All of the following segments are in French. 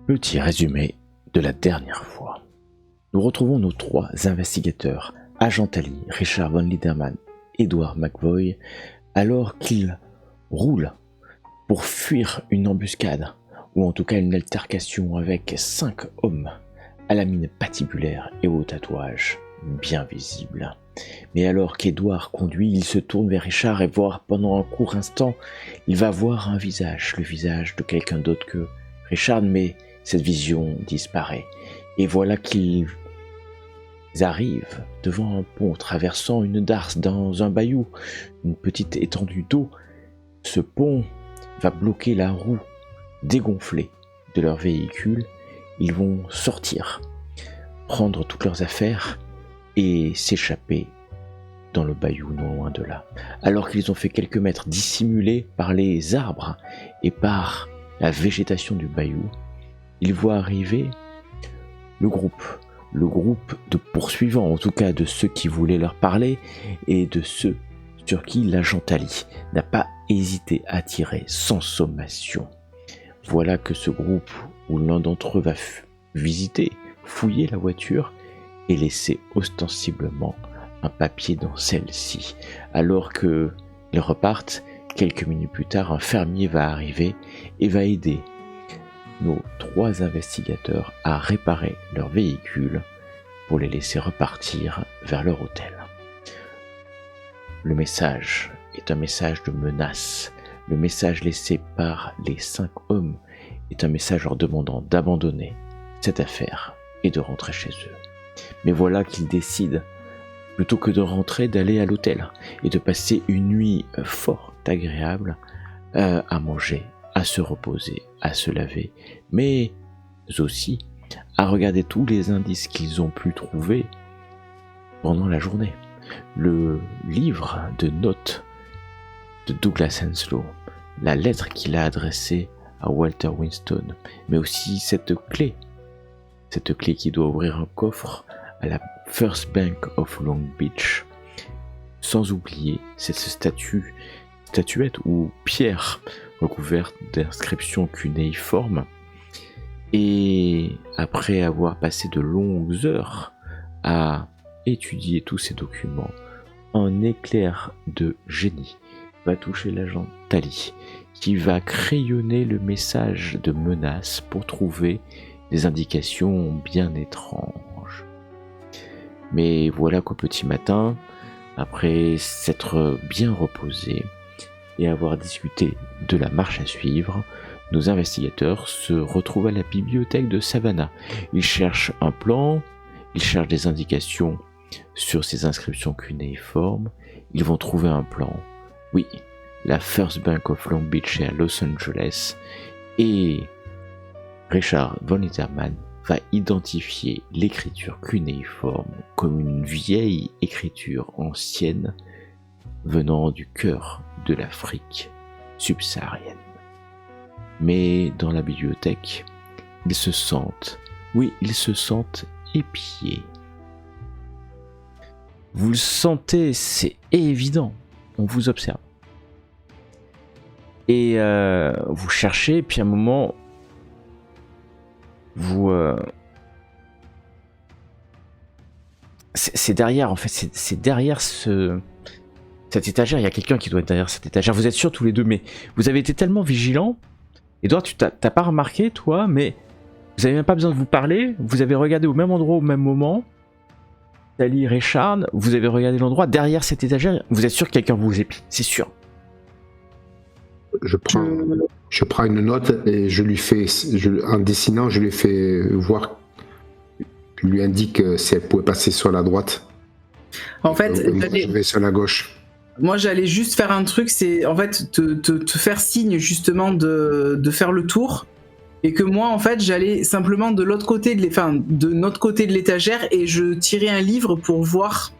Petit résumé de la dernière fois. Nous retrouvons nos trois investigateurs, Agent Tally, Richard von Liedermann, Edward McVoy, alors qu'ils roulent pour fuir une embuscade, ou en tout cas une altercation avec 5 hommes à la mine patibulaire et aux tatouages bien visibles. Mais alors qu'Edward conduit, il se tourne vers Richard et voit pendant un court instant, il va voir un visage, le visage de quelqu'un d'autre que Richard, mais cette vision disparaît. Et voilà qu'ils arrivent devant un pont traversant une darse dans un bayou, une petite étendue d'eau. Ce pont va bloquer la roue dégonflée de leur véhicule. Ils vont sortir, prendre toutes leurs affaires et s'échapper dans le bayou non loin de là. Alors qu'ils ont fait quelques mètres dissimulés par les arbres et par la végétation du bayou, ils voient arriver le groupe de poursuivants, en tout cas de ceux qui voulaient leur parler et de ceux sur qui l'agent Tally n'a pas hésité à tirer sans sommation. Voilà que ce groupe, où l'un d'entre eux va visiter, fouiller la voiture et laisser ostensiblement un papier dans celle-ci. Alors qu'ils repartent, quelques minutes plus tard, un fermier va arriver et va aider nos trois investigateurs à réparer leur véhicule pour les laisser repartir vers leur hôtel. Le message est un message de menace. Le message laissé par les 5 hommes est un message leur demandant d'abandonner cette affaire et de rentrer chez eux. Mais voilà qu'ils décident, plutôt que de rentrer, d'aller à l'hôtel et de passer une nuit fort agréable à manger, à se reposer, à se laver, mais aussi à regarder tous les indices qu'ils ont pu trouver pendant la journée. Le livre de notes de Douglas Henslow, la lettre qu'il a adressée à Walter Winston, mais aussi cette clé qui doit ouvrir un coffre à la First Bank of Long Beach, sans oublier cette statuette ou pierre recouverte d'inscriptions cunéiformes. Et après avoir passé de longues heures à étudier tous ces documents, un éclair de génie va toucher l'agent Tally, qui va crayonner le message de menace pour trouver des indications bien étranges. Mais voilà qu'au petit matin, après s'être bien reposé et avoir discuté de la marche à suivre, nos investigateurs se retrouvent à la bibliothèque de Savannah. Ils cherchent un plan, ils cherchent des indications sur ces inscriptions cunéiformes. Ils vont trouver un plan. Oui, la First Bank of Long Beach est à Los Angeles. Et Richard von Liedermann va identifier l'écriture cunéiforme comme une vieille écriture ancienne venant du cœur de l'Afrique subsaharienne. Mais dans la bibliothèque, ils se sentent épiés. Vous le sentez, c'est évident, on vous observe. Et vous cherchez, puis à un moment, c'est derrière, en fait, c'est derrière cette étagère, il y a quelqu'un qui doit être derrière cette étagère. Vous êtes sûrs tous les deux, mais vous avez été tellement vigilants. Edouard, tu t'as pas remarqué, toi, mais vous n'avez même pas besoin de vous parler. Vous avez regardé au même endroit au même moment. Tally, Richard, vous avez regardé l'endroit derrière cette étagère. Vous êtes sûr que quelqu'un vous épie, c'est sûr. Je prends une note et en dessinant, je lui fais voir. Je lui indique si elle pouvait passer sur la droite. En fait, je vais sur la gauche. Moi, j'allais juste faire un truc, c'est en fait te faire signe justement de faire le tour, et que moi, en fait, j'allais simplement de notre côté de l'étagère, et je tirais un livre pour voir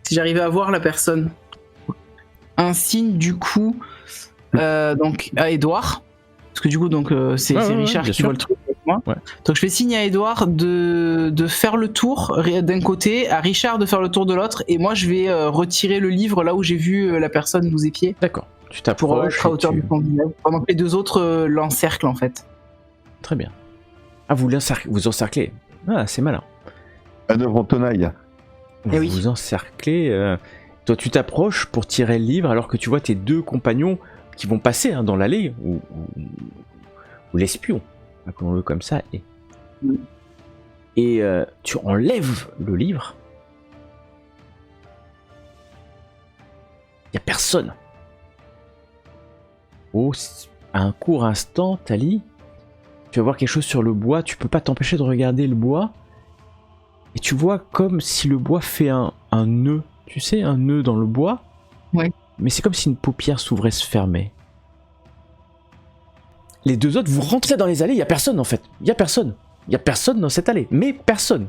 si j'arrivais à voir la personne. Un signe du coup, donc à Edouard, parce que du coup, donc c'est Richard qui voit le truc avec moi. Ouais. Donc je fais signe à Edouard de faire le tour d'un côté, à Richard de faire le tour de l'autre, et moi je vais retirer le livre là où j'ai vu la personne nous épier. D'accord. Tu t'approches pour être à hauteur du convivial, pendant que les deux autres l'encerclent en fait. Très bien. Ah, vous encerclez. Ah, c'est malin. Manœuvre en tenaille. Vous Eh oui. vous encerclez. Toi, tu t'approches pour tirer le livre alors que tu vois tes deux compagnons qui vont passer dans l'allée où l'espion, appelons-le comme ça, est. Et tu enlèves le livre. Il n'y a personne. À un court instant, Tali, tu vas voir quelque chose sur le bois. Tu peux pas t'empêcher de regarder le bois. Et tu vois comme si le bois fait un nœud. Tu sais, un nœud dans le bois. Ouais. Mais c'est comme si une paupière s'ouvrait, se fermait. Les deux autres, vous rentrez dans les allées, il n'y a personne en fait. Il n'y a personne. Il n'y a personne dans cette allée. Mais personne.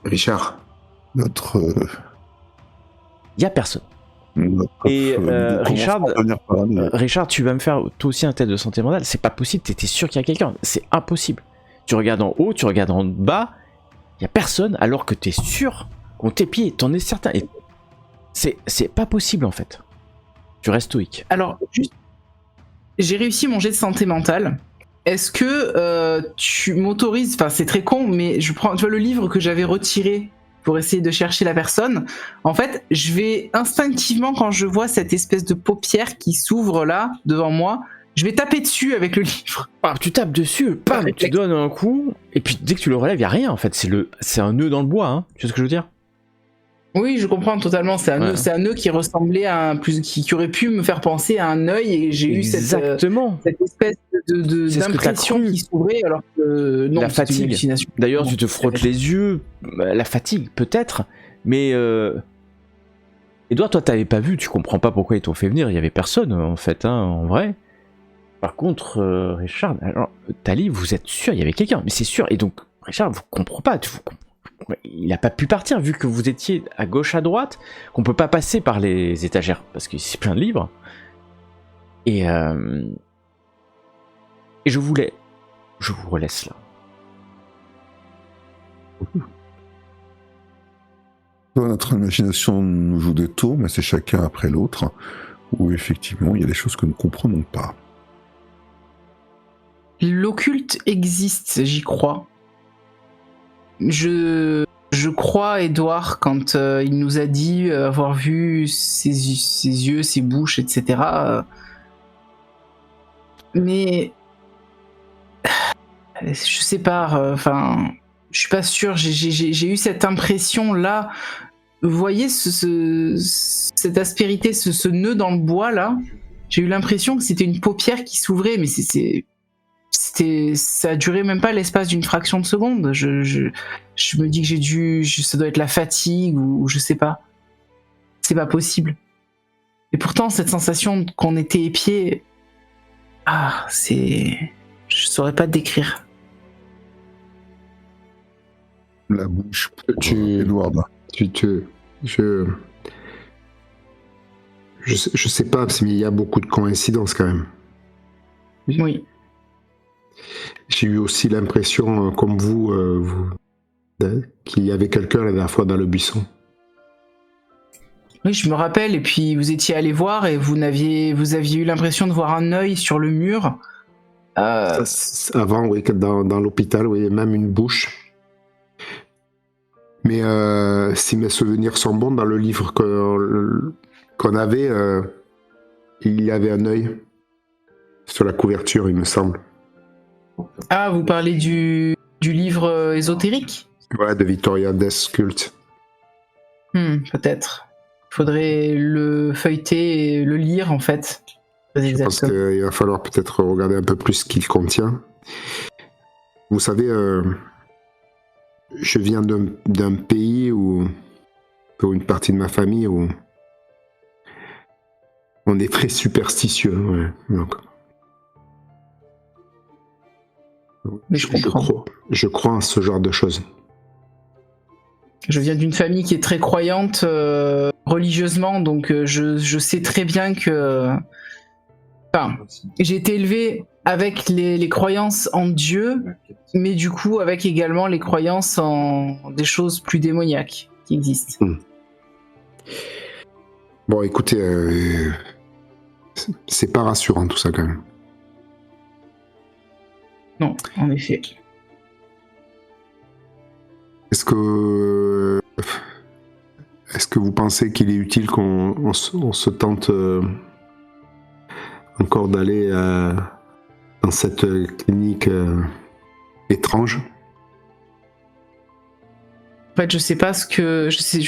Richard, Notre. Il n'y a personne. notre Et commence Richard, à devenir parano. Richard, tu vas me faire toi aussi un test de santé mentale. C'est pas possible, t'étais sûr qu'il y a quelqu'un. C'est impossible. Tu regardes en haut, tu regardes en bas, il n'y a personne alors que t'es sûr qu'on t'épie, t'en es certain. Et c'est pas possible en fait. Tu restes stoïque. Alors, juste, j'ai réussi mon jet de santé mentale. Est-ce que tu m'autorises, enfin c'est très con, mais je prends, tu vois le livre que j'avais retiré pour essayer de chercher la personne. En fait, je vais instinctivement, quand je vois cette espèce de paupière qui s'ouvre là, devant moi, je vais taper dessus avec le livre. Ah, tu tapes dessus, bam, tu donnes un coup, et puis dès que tu le relèves, il n'y a rien en fait. C'est un nœud dans le bois, hein. Tu sais ce que je veux dire? Oui, je comprends totalement. C'est un, Ouais. nœud, c'est un nœud qui ressemblait à un plus, qui aurait pu me faire penser à un œil, et j'ai eu Exactement. cette espèce C'est ce que t'as d'impression cru. qui s'ouvrait alors que non, La c'était une fatigue. hallucination. D'ailleurs, tu te frottes les yeux, la fatigue peut-être, mais Edouard, toi t'avais pas vu, tu comprends pas pourquoi ils t'ont fait venir, il y avait personne en fait, hein, en vrai. Par contre, Richard, alors, Tali, vous êtes sûr, il y avait quelqu'un, mais c'est sûr, et donc, Richard, vous comprenez pas, il a pas pu partir vu que vous étiez à gauche, à droite, qu'on peut pas passer par les étagères, parce que c'est plein de livres. Et je vous relaisse là. Notre imagination nous joue des tours, mais c'est chacun après l'autre, où effectivement il y a des choses que nous ne comprenons pas. L'occulte existe, j'y crois. Je crois, Edouard, quand il nous a dit avoir vu ses yeux, ses bouches, etc. Mais je sais pas, enfin, je suis pas sûr. J'ai eu cette impression là. Vous voyez cette aspérité, ce nœud dans le bois là. J'ai eu l'impression que c'était une paupière qui s'ouvrait, mais ça a duré même pas l'espace d'une fraction de seconde. Je me dis que ça doit être la fatigue ou je sais pas. C'est pas possible. Et pourtant, cette sensation qu'on était épié, je saurais pas te décrire. La bouche, Tu- Edward. je sais pas, mais il y a beaucoup de coïncidences quand même. Oui. J'ai eu aussi l'impression, comme vous, qu'il y avait quelqu'un la dernière fois dans le buisson. Oui, je me rappelle. Et puis vous étiez allé voir et vous aviez eu l'impression de voir un œil sur le mur. Avant, oui, dans l'hôpital, oui, même une bouche. Mais si mes souvenirs sont bons, dans le livre qu'on avait, il y avait un œil sur la couverture, il me semble. Ah, vous parlez du livre ésotérique ? Ouais, de Victoria Death Cult. Peut-être. Faudrait le feuilleter et le lire en fait. Je pense qu'il va falloir peut-être regarder un peu plus ce qu'il contient. Vous savez, je viens d'un pays où, pour une partie de ma famille, où on est très superstitieux. Ouais. Donc, Mais je comprends. Je crois en ce genre de choses. Je viens d'une famille qui est très croyante religieusement, donc je sais très bien que... Enfin, j'ai été élevé avec les croyances en Dieu, mais du coup avec également les croyances en des choses plus démoniaques qui existent. Bon, écoutez, c'est pas rassurant tout ça quand même. Non, en effet. Est-ce que vous pensez qu'il est utile qu'on se tente encore d'aller dans cette clinique étrange? En fait, je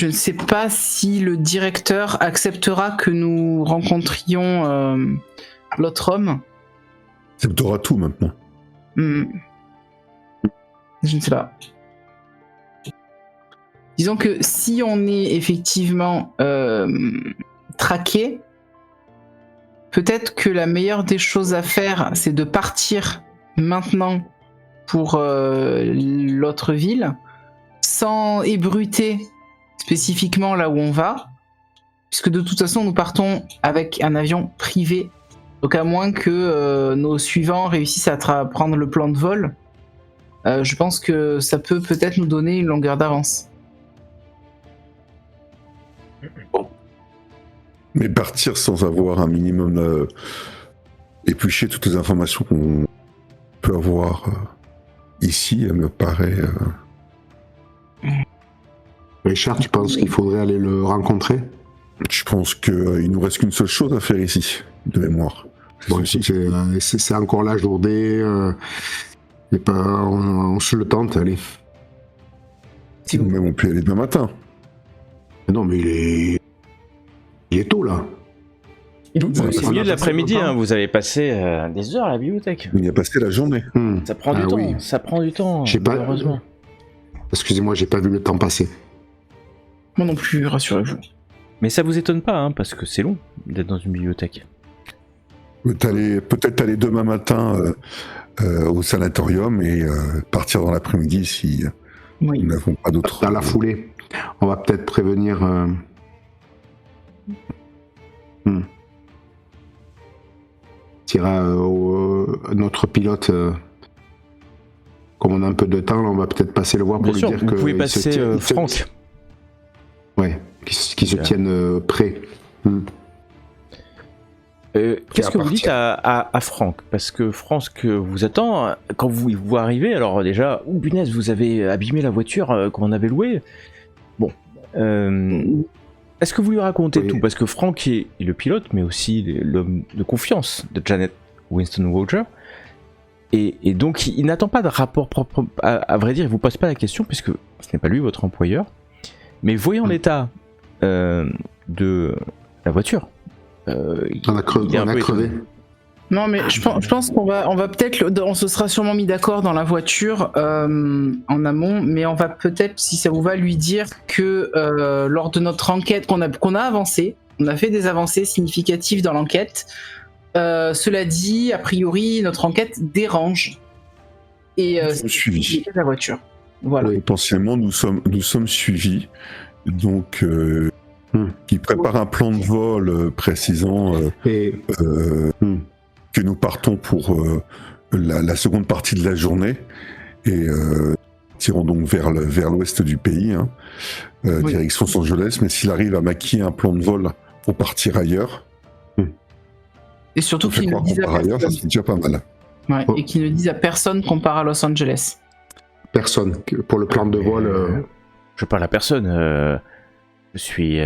ne sais pas si le directeur acceptera que nous rencontrions l'autre homme. Acceptera tout maintenant. Je ne sais pas. Disons que si on est effectivement traqué, peut-être que la meilleure des choses à faire, c'est de partir maintenant pour l'autre ville, sans ébruiter spécifiquement là où on va, puisque de toute façon nous partons avec un avion privé. Donc à moins que nos suivants réussissent à prendre le plan de vol, je pense que ça peut peut-être nous donner une longueur d'avance. Mais partir sans avoir un minimum épluché toutes les informations qu'on peut avoir ici, elle me paraît... Richard, tu penses qu'il faudrait aller le rencontrer? Je pense qu'il nous reste qu'une seule chose à faire ici, de mémoire. Bon, c'est encore la journée, on se le tente, allez. Même on peut y aller demain matin. Non, mais il est tôt, là. C'est au milieu de l'après-midi, hein, vous avez passé des heures à la bibliothèque. Il y a passé la journée. Ça prend du temps, oui. ça prend du temps, Pas... malheureusement. Excusez-moi, j'ai pas vu le temps passer. Moi non plus, rassurez-vous. Mais ça vous étonne pas, hein, parce que c'est long d'être dans une bibliothèque. Peut-être aller demain matin au sanatorium et partir dans l'après-midi si nous n'avons pas d'autres... Dans la foulée, on va peut-être prévenir... notre pilote, comme on a un peu de temps, là, on va peut-être passer le voir pour Bien lui sûr, dire vous que pouvez passer Franck. Qu'ils se tiennent prêts. Qu'est-ce que vous dites à Franck? Parce que Franck vous attend. Quand vous arrivez, alors déjà, punaise, vous avez abîmé la voiture qu'on avait louée. Bon. Est-ce que vous lui racontez tout? Parce que Franck est le pilote, mais aussi l'homme de confiance de Janet Winston Roger. Et donc, il n'attend pas de rapport propre. À vrai dire, il vous pose pas la question, puisque ce n'est pas lui votre employeur. Mais voyant l'état de la voiture, on a crevé. Non, mais je pense qu'on va peut-être, on se sera sûrement mis d'accord dans la voiture en amont, mais on va peut-être, si ça vous va, lui dire que lors de notre enquête qu'on a avancé, on a fait des avancées significatives dans l'enquête. Cela dit, a priori, notre enquête dérange et suivi la voiture. Voilà. Potentiellement, nous sommes suivis, donc qui prépare un plan de vol précisant que nous partons pour la seconde partie de la journée et tirons donc vers l'ouest du pays, direction Los Angeles, mais s'il arrive à maquiller un plan de vol pour partir ailleurs, et surtout qu'il ne dise à ailleurs, ça c'est déjà pas mal. Ouais, et qu'il ne dise à personne qu'on part à Los Angeles. Personne. Pour le plan de vol... Je parle à personne. Je suis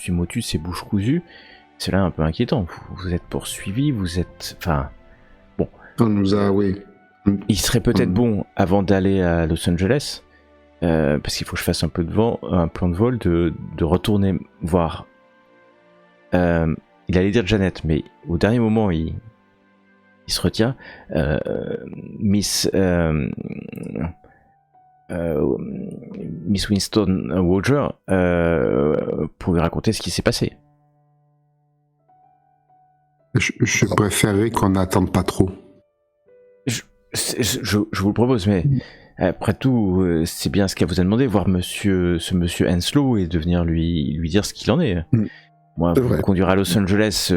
motus et bouche cousue. C'est là un peu inquiétant. Vous êtes poursuivi, vous êtes... Enfin... Bon. On nous a... Oui. Il serait peut-être bon, avant d'aller à Los Angeles, parce qu'il faut que je fasse un plan de vol, de retourner voir... il allait dire Janet, mais au dernier moment, il se retient. Miss Winston Roger pour lui raconter ce qui s'est passé. Je préférerais qu'on n'attende pas trop. Je vous le propose, mais après tout, c'est bien ce qu'elle vous a demandé, voir ce monsieur Henslow et de venir lui dire ce qu'il en est. Moi, pour me conduire à Los Angeles,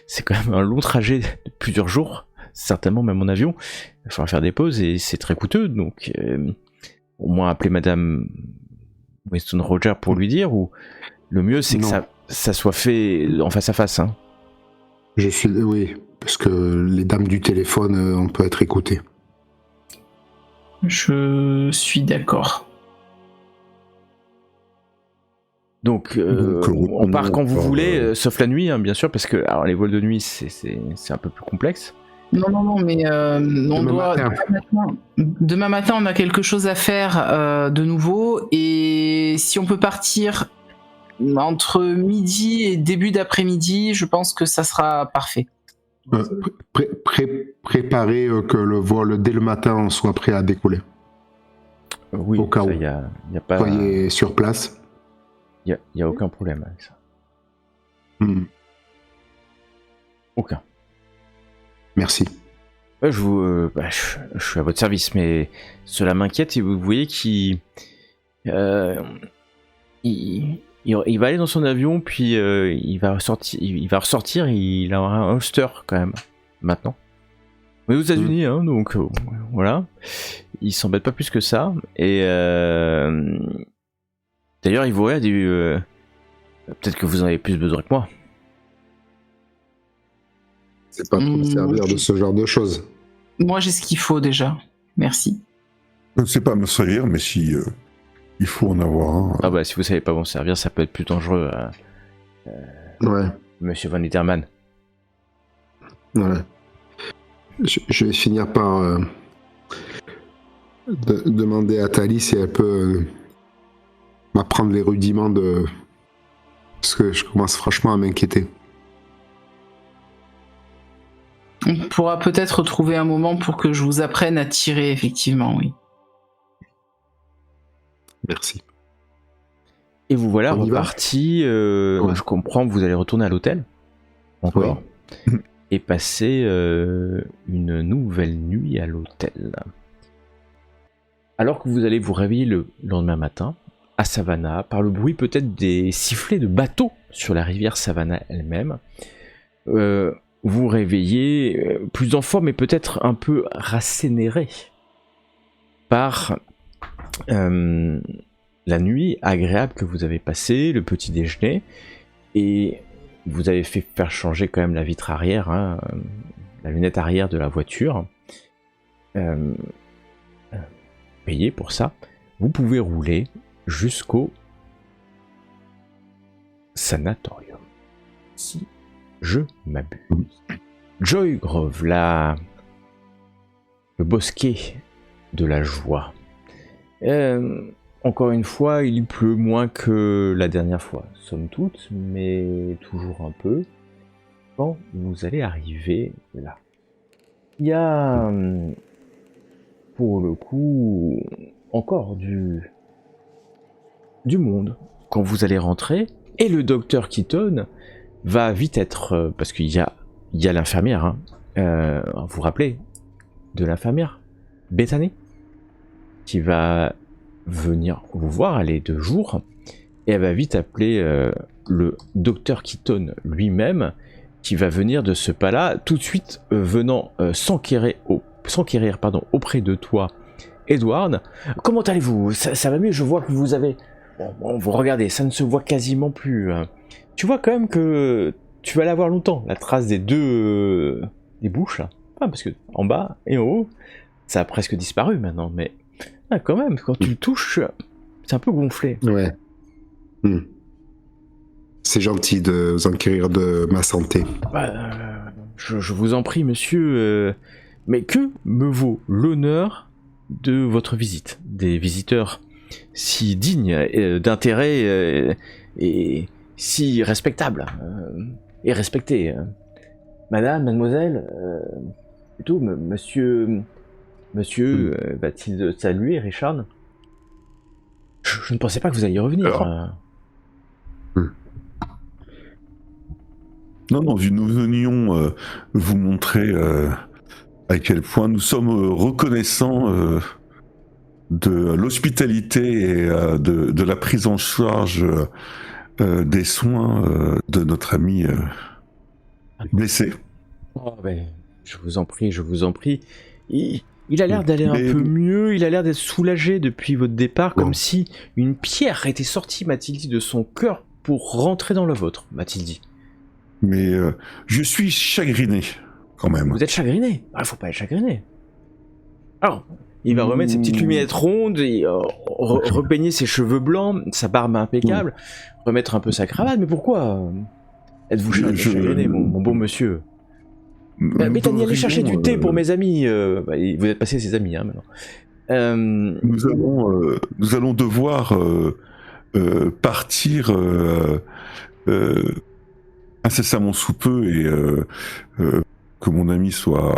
c'est quand même un long trajet de plusieurs jours, certainement même en avion. Il va falloir faire des pauses et c'est très coûteux, donc au moins appeler Madame Winston Roger pour lui dire, ou le mieux c'est que ça soit fait en face à face. Hein. Oui, parce que les dames du téléphone, on peut être écouté. Je suis d'accord. Donc, on part quand vous voulez, sauf la nuit, hein, bien sûr, parce que alors, les vols de nuit, c'est un peu plus complexe. Non, mais on doit. Demain matin, on a quelque chose à faire de nouveau, et si on peut partir entre midi et début d'après-midi, je pense que ça sera parfait. Préparer que le vol dès le matin soit prêt à décoller. Oui, au cas où. Il y a pas. Soyez sur place. Il y a aucun problème avec ça. Aucun. Merci. Ouais, je suis à votre service, mais cela m'inquiète et vous voyez qu'il va aller dans son avion, puis il va ressortir, il aura un holster quand même, maintenant. On est aux États-Unis, hein, donc voilà. Il s'embête pas plus que ça. Et d'ailleurs, il vous regarde et peut-être que vous en avez plus besoin que moi. C'est pas pour me servir de ce genre de choses. Moi, j'ai ce qu'il faut déjà. Merci. Je ne sais pas me servir, mais si il faut en avoir un. Ah bah, si vous savez pas m'en servir, ça peut être plus dangereux. Ouais. Monsieur Van Litterman. Ouais. Je vais finir par demander à Thalie si elle peut m'apprendre les rudiments de... Parce que je commence franchement à m'inquiéter. On pourra peut-être trouver un moment pour que je vous apprenne à tirer, effectivement, oui. Merci. Et vous voilà On y va. reparti. Ouais. Je comprends que vous allez retourner à l'hôtel. Encore. Oui. Et passer une nouvelle nuit à l'hôtel. Alors que vous allez vous réveiller le lendemain matin, à Savannah, par le bruit peut-être des sifflets de bateaux sur la rivière Savannah elle-même, vous réveillez plus en forme et peut-être un peu rassénéré par la nuit agréable que vous avez passée, le petit déjeuner, et vous avez fait faire changer quand même la vitre arrière, hein, la lunette arrière de la voiture. Payé pour ça. Vous pouvez rouler jusqu'au sanatorium. Si je m'abuse. Joy Grove, le bosquet de la joie. Encore une fois, il pleut moins que la dernière fois, somme toute, mais toujours un peu. Quand vous allez arriver là, il y a, pour le coup, encore du monde quand vous allez rentrer, et le docteur Keaton va vite être, parce qu'il y a l'infirmière, hein, vous vous rappelez de l'infirmière Bethany, qui va venir vous voir, elle est de jour, et elle va vite appeler le docteur Keaton lui-même, qui va venir de ce pas-là, tout de suite venant s'enquérir auprès de toi, Edward. Comment allez-vous? Ça va mieux, je vois que vous avez... Bon, vous regardez, ça ne se voit quasiment plus. Tu vois quand même que tu vas l'avoir longtemps, la trace des deux des bouches, là. Ah, parce que en bas et en haut, ça a presque disparu maintenant, mais quand même, quand tu le touches, c'est un peu gonflé. Ouais. C'est gentil de vous enquérir de ma santé. Je vous en prie, monsieur, mais que me vaut l'honneur de votre visite? Des visiteurs si dignes d'intérêt et si respectables et respectés. Madame, mademoiselle, plutôt monsieur, va-t-il saluer Richard? Je ne pensais pas que vous alliez revenir. Non, nous venions vous montrer à quel point nous sommes reconnaissants de l'hospitalité et de la prise en charge des soins de notre ami blessé. Oh, ben, je vous en prie. Il a l'air d'aller un peu mieux, il a l'air d'être soulagé depuis votre départ, comme si une pierre était sortie, m'a-t-il dit, de son cœur pour rentrer dans le vôtre, m'a-t-il dit. Mais je suis chagriné, quand même. Vous êtes chagriné. Ah, faut pas être chagriné. Alors, il va remettre ses petites lunettes rondes, et, repeigner ses cheveux blancs, sa barbe impeccable, remettre un peu sa cravate. Mais pourquoi êtes-vous chagriné, mon bon monsieur? Bethany, allez chercher du thé pour mes amis. Vous êtes passé ses amis, hein, maintenant. Nous allons devoir partir incessamment sous peu et que mon ami soit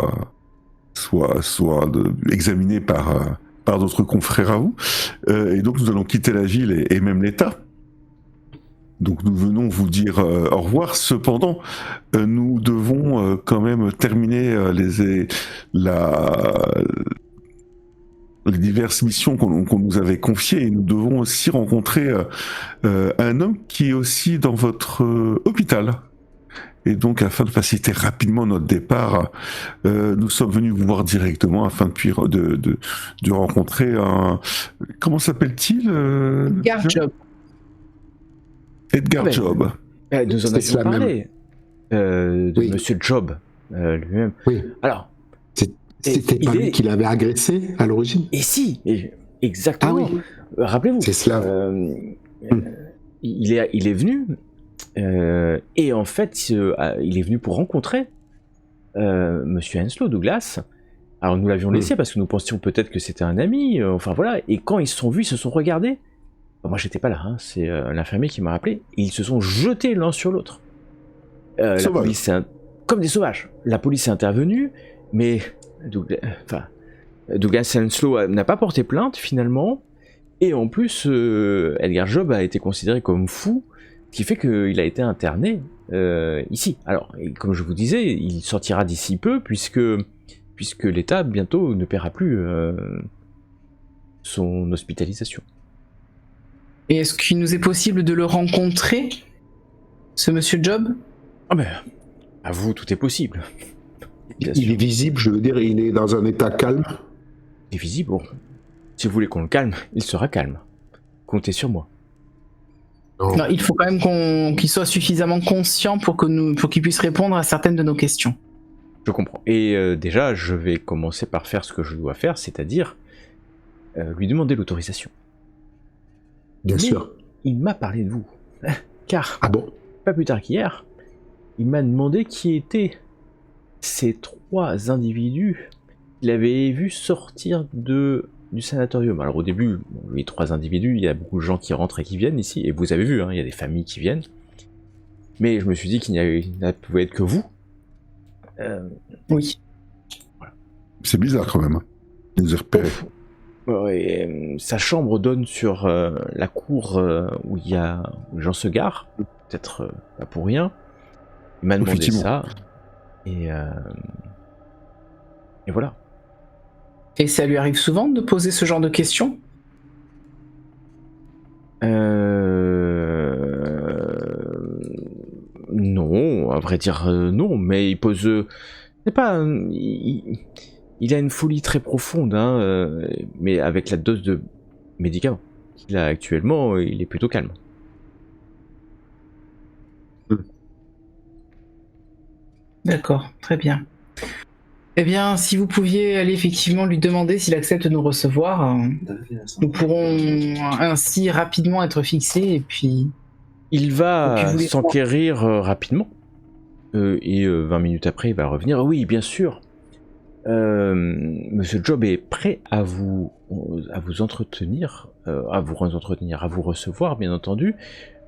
examiné par d'autres confrères à vous. Et donc nous allons quitter la ville et même l'État. Donc nous venons vous dire au revoir. Cependant, nous devons quand même terminer les diverses missions qu'on nous avait confiées, et nous devons aussi rencontrer un homme qui est aussi dans votre hôpital. Et donc, afin de faciliter rapidement notre départ, nous sommes venus vous voir directement afin de rencontrer un... Comment s'appelle-t-il Edgar Job. Edgar Job. Nous en avions parlé de Monsieur Job lui-même. Oui. Alors, c'était pas lui qui l'avait agressé à l'origine. Et si, exactement. Ah oui. Rappelez-vous. C'est cela. Il est venu et en fait, il est venu pour rencontrer Monsieur Henslow, Douglas. Alors nous l'avions laissé parce que nous pensions peut-être que c'était un ami. Enfin voilà. Et quand ils se sont vus, ils se sont regardés. Moi j'étais pas là, hein, c'est l'infirmier qui m'a rappelé. Et ils se sont jetés l'un sur l'autre. La police, comme des sauvages. La police est intervenue, mais Douglas Henslow n'a pas porté plainte finalement. Et en plus, Edgar Job a été considéré comme fou, ce qui fait qu'il a été interné ici. Alors, et comme je vous disais, il sortira d'ici peu puisque l'État bientôt ne paiera plus son hospitalisation. Et est-ce qu'il nous est possible de le rencontrer, ce monsieur Job? Ah ben, à vous, tout est possible. Il est visible, je veux dire, il est dans un état calme. Il est visible, bon. Si vous voulez qu'on le calme, il sera calme. Comptez sur moi. Non, il faut quand même qu'il soit suffisamment conscient pour qu'il puisse répondre à certaines de nos questions. Je comprends. Et déjà, je vais commencer par faire ce que je dois faire, c'est-à-dire lui demander l'autorisation. Bien sûr. Il m'a parlé de vous. Car, ah bon, pas plus tard qu'hier, il m'a demandé qui étaient ces 3 individus qu'il avait vu sortir du sanatorium. Alors au début, les 3 individus, il y a beaucoup de gens qui rentrent et qui viennent ici, et vous avez vu, hein, il y a des familles qui viennent. Mais je me suis dit qu'il ne pouvait être que vous. Oui. Voilà. C'est bizarre quand même. Il nous a repérés. Et, sa chambre donne sur la cour où les gens se garent, peut-être pas pour rien. Il m'a demandé ça, et voilà. Et ça lui arrive souvent de poser ce genre de questions? Non, à vrai dire non, mais il pose... c'est pas... il a une folie très profonde, hein, mais avec la dose de médicaments qu'il a actuellement, il est plutôt calme. D'accord, très bien. Eh bien, si vous pouviez aller effectivement lui demander s'il accepte de nous recevoir, nous pourrons ainsi rapidement être fixés et puis... Il va s'enquérir rapidement, et 20 minutes après il va revenir. Oui, bien sûr. Monsieur Job est prêt à vous entretenir, à vous recevoir, bien entendu.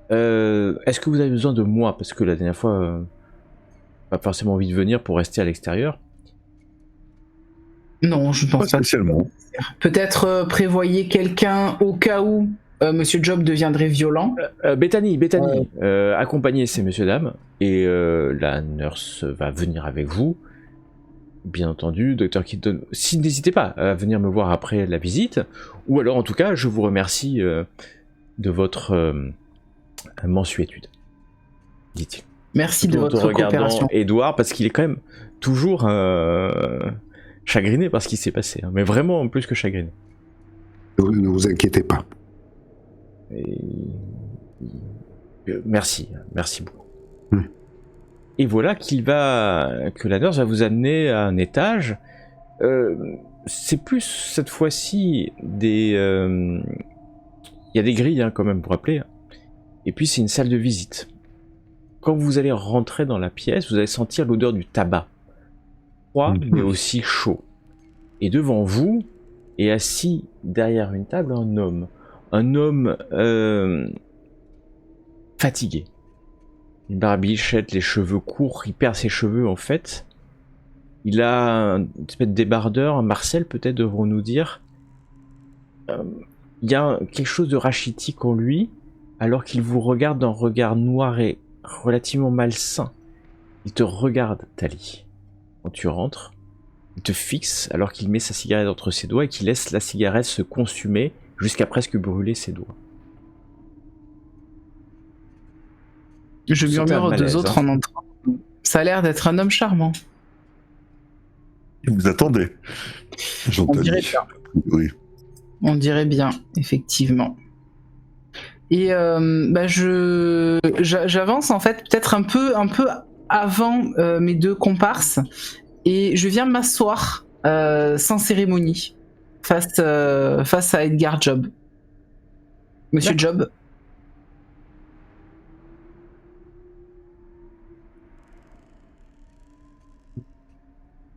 Est-ce que vous avez besoin de moi? Parce que la dernière fois, pas forcément envie de venir pour rester à l'extérieur. Non, je pense pas. Spécialement. Peut-être prévoyez quelqu'un au cas où Monsieur Job deviendrait violent. Bethany, accompagnez ces messieurs dames, et la nurse va venir avec vous. Bien entendu, Dr. Keaton, si n'hésitez pas à venir me voir après la visite, ou alors en tout cas, je vous remercie de votre mansuétude, dit-il. Merci de votre coopération. Edouard, parce qu'il est quand même toujours chagriné par ce qui s'est passé, hein, mais vraiment plus que chagriné. Ne vous inquiétez pas. Et... merci beaucoup. Et voilà que la nurse va vous amener à un étage. C'est plus cette fois-ci des... Il y a des grilles hein, quand même pour appeler. Et puis c'est une salle de visite. Quand vous allez rentrer dans la pièce, vous allez sentir l'odeur du tabac. Froid, mais aussi chaud. Et devant vous est assis derrière une table un homme. Un homme fatigué. Une barbichette, les cheveux courts, il perd ses cheveux en fait. Il a une espèce de débardeur, un Marcel peut-être devrons-nous dire. Il y a quelque chose de rachitique en lui, alors qu'il vous regarde d'un regard noir et relativement malsain. Il te regarde, Tali. Quand tu rentres, il te fixe alors qu'il met sa cigarette entre ses doigts et qu'il laisse la cigarette se consumer jusqu'à presque brûler ses doigts. Je murmure aux deux autres en entrant. Ça a l'air d'être un homme charmant. Et vous attendez. On dirait bien. Oui. On dirait bien, effectivement. Et j'avance en fait peut-être un peu avant mes deux comparses et je viens m'asseoir sans cérémonie face à Edgar Job. Monsieur Job.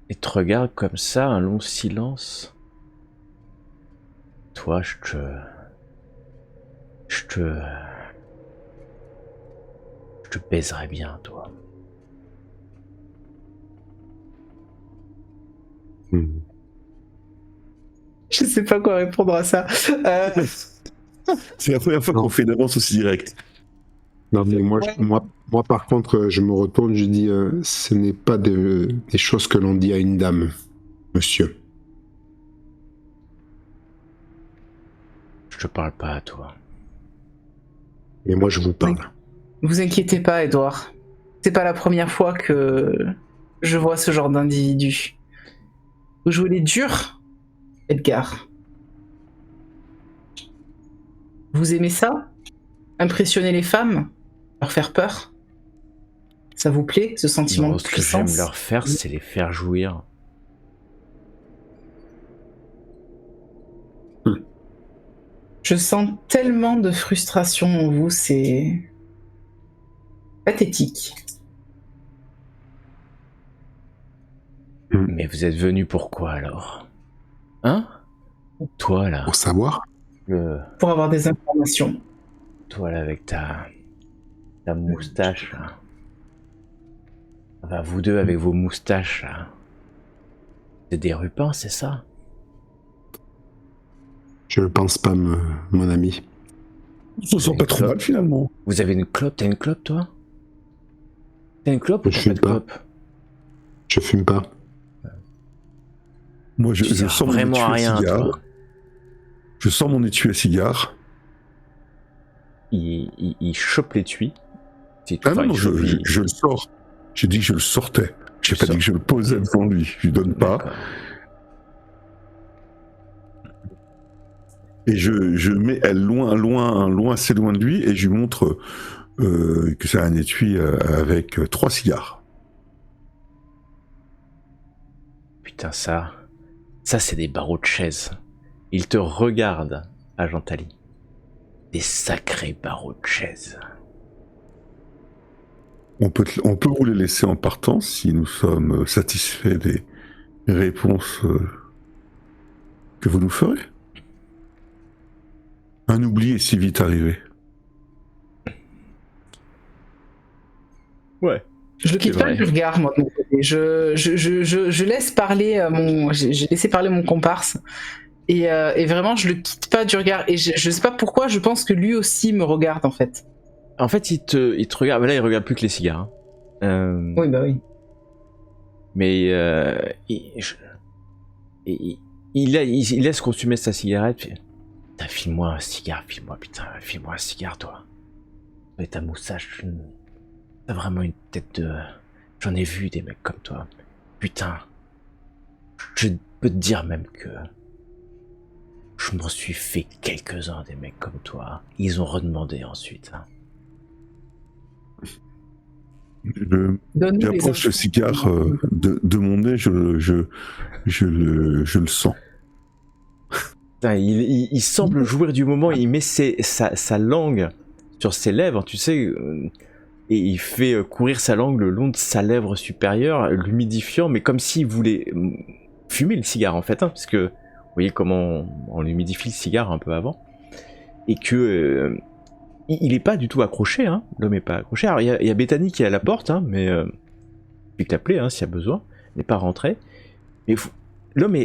Et te regarde comme ça, un long silence. Toi, je te baiserais bien, toi. Je sais pas quoi répondre à ça. C'est la première fois qu'on fait une avance aussi directe. Non, mais moi, par contre, je me retourne, je dis, ce n'est pas des choses que l'on dit à une dame, monsieur. Je te parle pas à toi. Mais moi, je vous parle. Vous inquiétez pas, Edouard. C'est pas la première fois que je vois ce genre d'individu. Vous jouez les durs, Edgar. Vous aimez ça? Impressionner les femmes? Leur faire peur? Ça vous plaît, ce sentiment de puissance? Ce que j'aime leur faire, c'est les faire jouir. Je sens tellement de frustration en vous, c'est pathétique. Mais vous êtes venu pourquoi alors? Hein? Toi là. Pour savoir? Pour avoir des informations. Toi là avec ta moustache là. Enfin, vous deux avec vos moustaches là. C'est des rupins, c'est ça? Je ne pense pas, mon ami. Ça sent pas trop mal finalement. Vous avez une clope? T'as une clope toi? T'as une clope ou Je t'as fume pas de pas. clope? Je fume pas. Moi, je sens vraiment mon étui rien, à cigare. toi. Je sens mon étui à cigare. Il chope l'étui. Ah non, je le sors. J'ai dit que je le sortais. J'ai pas dit que je le posais devant lui. Je lui donne pas. Et je mets elle loin, assez loin de lui, et je lui montre que c'est un étui avec 3 cigares. Putain, ça c'est des barreaux de chaise. Il te regarde, agent Tali. Des sacrés barreaux de chaise. On peut vous les laisser en partant si nous sommes satisfaits des réponses que vous nous ferez. Un oubli est si vite arrivé. Ouais. Je le quitte pas du regard, moi, de mon côté. Je laisse parler j'ai laissé parler mon comparse. Et vraiment, je le quitte pas du regard. Et je sais pas pourquoi, je pense que lui aussi me regarde, en fait. En fait, il te regarde. Là, il regarde plus que les cigares. Oui, bah oui. Mais il laisse consumer sa cigarette. Puis, putain, file-moi un cigare, file-moi un cigare, toi. Et ta moustache, t'as vraiment une tête de... J'en ai vu des mecs comme toi. Putain, je peux te dire même que je m'en suis fait quelques-uns des mecs comme toi. Ils ont redemandé ensuite. Hein. Donne-nous les J'approche le infos. cigare de mon nez, je le sens. Putain, il semble jouir du moment, il met sa langue sur ses lèvres, tu sais, et il fait courir sa langue le long de sa lèvre supérieure, l'humidifiant, mais comme s'il voulait fumer le cigare en fait, hein, parce que vous voyez comment on humidifie le cigare un peu avant, et que il est pas du tout accroché, hein, l'homme est pas accroché. Alors il y a Bethany qui est à la porte, hein, mais tu peux l'appeler hein, s'il y a besoin, n'est pas rentré. Mais l'homme